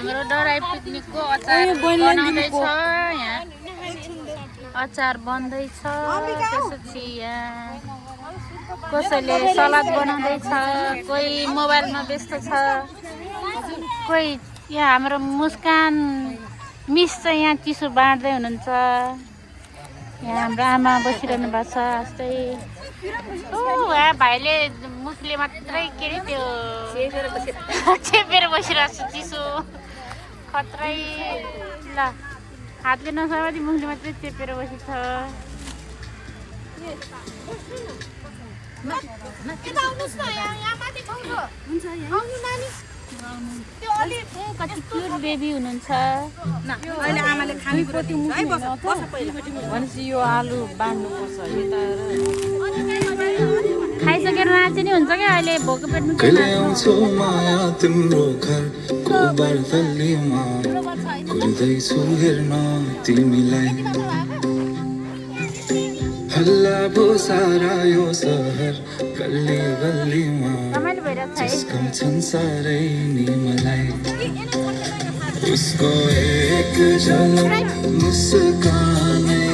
हाम्रो डराई पिकनिकको अचार बनाउँदैछ यहाँ अचार बन्दैछ त्यसपछि यहाँ कसैले सलाद बनाउँदैछ कोही मोबाइलमा व्यस्त छ कोही यहाँ हाम्रो मुस्कान मिस चाहिँ यहाँ चिसो बाँड्दै हुनुहुन्छ यहाँ हाम्रो आमा बसिरहनु भएको छ जस्तै यहाँ भाइले मुखले मात्रै के अरे त्यो चेपेर बसिरहेको छ चिसो खत्रै ल हातले नसमाति मुखले मात्रै चेपेर बसेछ कति क्युट बेबी हुनुहुन्छ भनेपछि यो आलु बाँड्नुपर्छ खाइसकेर नाचे नि हुन्छ क्या अहिले भोको पेटमा हल्ला भो सारा यो सहर गल्ली गल्लीमा जिस्काउँछन् सारै नि मलाई उसको एक झलक मुस्कान